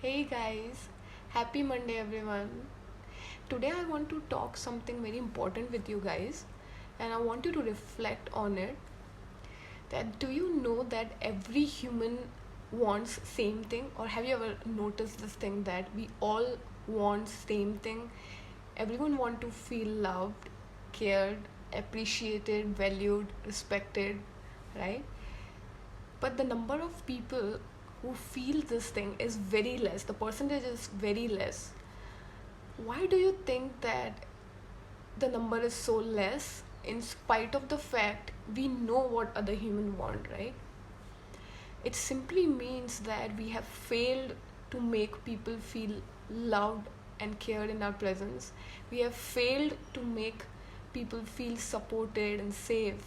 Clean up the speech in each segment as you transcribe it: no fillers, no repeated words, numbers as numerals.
Hey guys, happy Monday everyone. Today I want to talk something very important with you guys and I want you to reflect on it. That do you know that every human wants same thing, or have you ever noticed this thing that we all want same thing? Everyone want to feel loved, cared, appreciated, valued, respected, right? But the number of people who feel this thing is very less. The percentage is very less. Why do you think that the number is so less in spite of the fact we know what other human want, right? It simply means that we have failed to make people feel loved and cared in our presence. We have failed to make people feel supported and safe,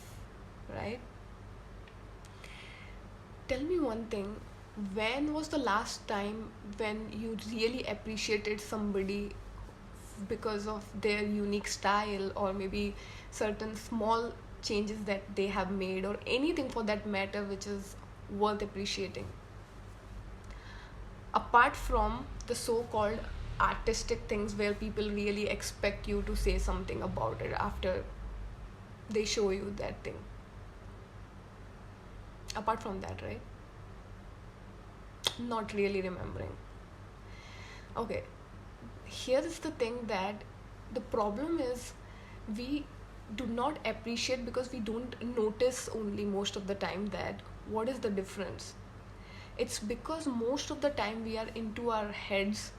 right? Tell me one thing. When was the last time when you really appreciated somebody because of their unique style, or maybe certain small changes that they have made, or anything for that matter which is worth appreciating, apart from the so called artistic things where people really expect you to say something about it after they show you that thing? Apart from that, right? Not really remembering. Okay, here is the thing that the problem is we do not appreciate because we don't notice only most of the time that what is the difference. It's because most of the time we are into our heads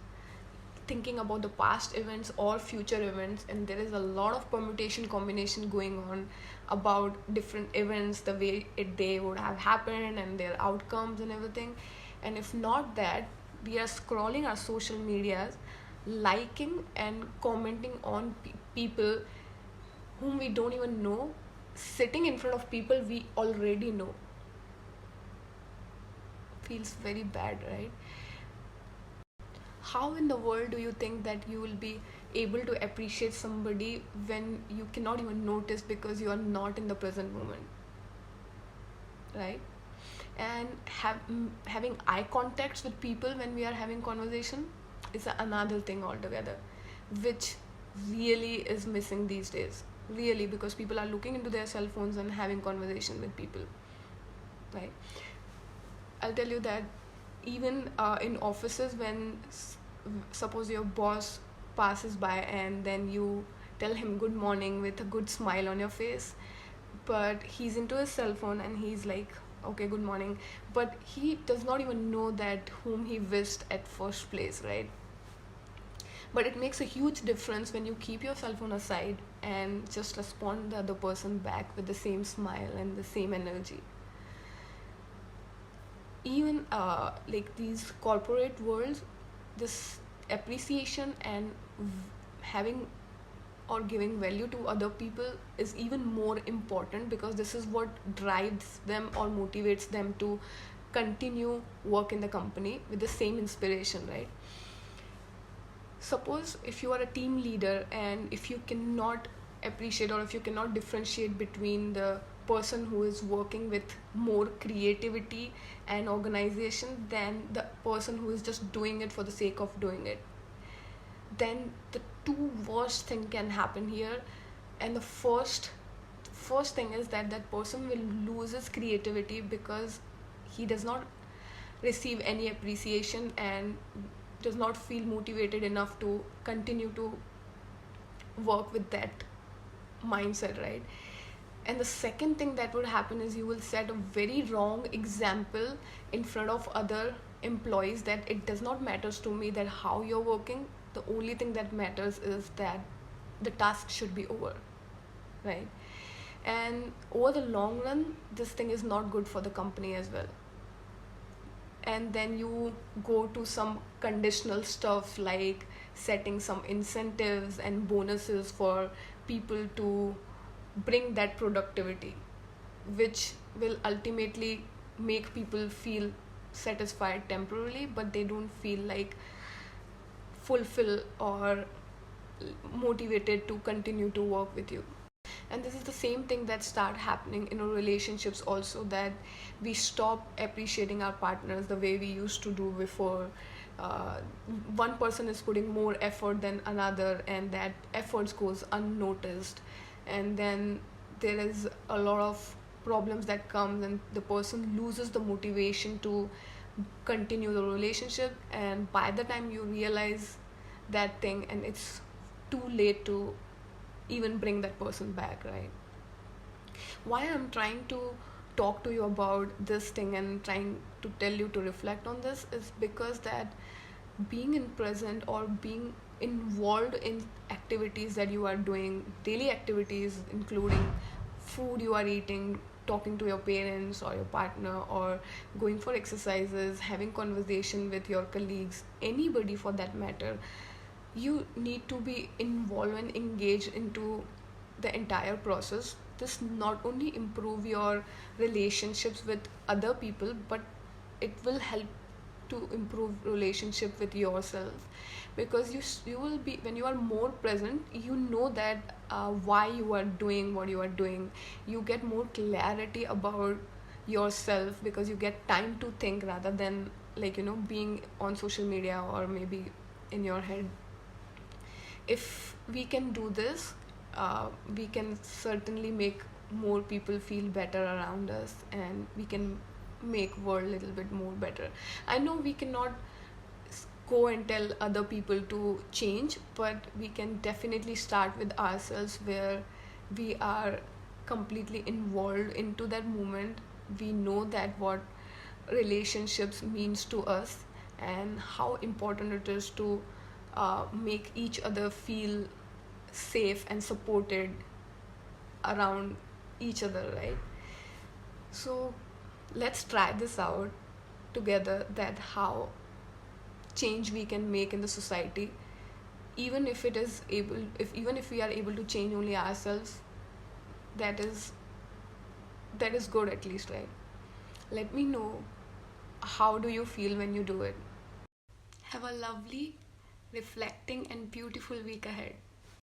thinking about the past events or future events, and there is a lot of permutation combination going on about different events, the way they would have happened and their outcomes and everything. And if not that, we are scrolling our social medias, liking and commenting on people whom we don't even know, sitting in front of people we already know. Feels very bad, right? How in the world do you think that you will be able to appreciate somebody when you cannot even notice because you are not in the present moment, right? And having eye contacts with people when we are having conversation is another thing altogether, which really is missing these days, really, because people are looking into their cell phones and having conversation with people, right? I'll tell you that even in offices, when suppose your boss passes by and then you tell him good morning with a good smile on your face, but he's into his cell phone and he's like, okay, good morning, but he does not even know that whom he wished at first place, right? But it makes a huge difference when you keep your cell phone aside and just respond the other person back with the same smile and the same energy. Even like these corporate worlds, this appreciation and having or giving value to other people is even more important, because this is what drives them or motivates them to continue work in the company with the same inspiration, right? Suppose if you are a team leader and if you cannot appreciate or if you cannot differentiate between the person who is working with more creativity and organization than the person who is just doing it for the sake of doing it, then the two worst thing can happen here. And the first thing is that that person will lose his creativity because he does not receive any appreciation and does not feel motivated enough to continue to work with that mindset, right? And the second thing that would happen is you will set a very wrong example in front of other employees that it does not matters to me that how you're working. The only thing that matters is that the task should be over, right? And over the long run, this thing is not good for the company as well. And then you go to some conditional stuff like setting some incentives and bonuses for people to bring that productivity, which will ultimately make people feel satisfied temporarily, but they don't feel like fulfill or motivated to continue to work with you. And this is the same thing that start happening in our relationships also, that we stop appreciating our partners the way we used to do before. uh, one person is putting more effort than another, and that efforts goes unnoticed, and then there is a lot of problems that comes, and the person loses the motivation to continue the relationship, and by the time you realize that thing, and it's too late to even bring that person back, right? Why I'm trying to talk to you about this thing and trying to tell you to reflect on this is because that being in present or being involved in activities that you are doing, daily activities including food you are eating, talking to your parents or your partner, or going for exercises, having conversation with your colleagues, anybody for that matter, you need to be involved and engaged into the entire process. This not only improve your relationships with other people, but it will help to improve relationship with yourself, because you will be, when you are more present, you know that why you are doing what you are doing. You get more clarity about yourself because you get time to think rather than, like, being on social media or maybe in your head. If we can do this, we can certainly make more people feel better around us, and we can make world a little bit more better. I know we cannot go and tell other people to change, but we can definitely start with ourselves, where we are completely involved into that moment. We know that what relationships means to us, and how important it is to make each other feel safe and supported around each other, right? So let's try this out together, that how change we can make in the society. Even if it is able, if even if we are able to change only ourselves, that is good at least, right? Let me know, how do you feel when you do it? Have a lovely, reflecting and beautiful week ahead.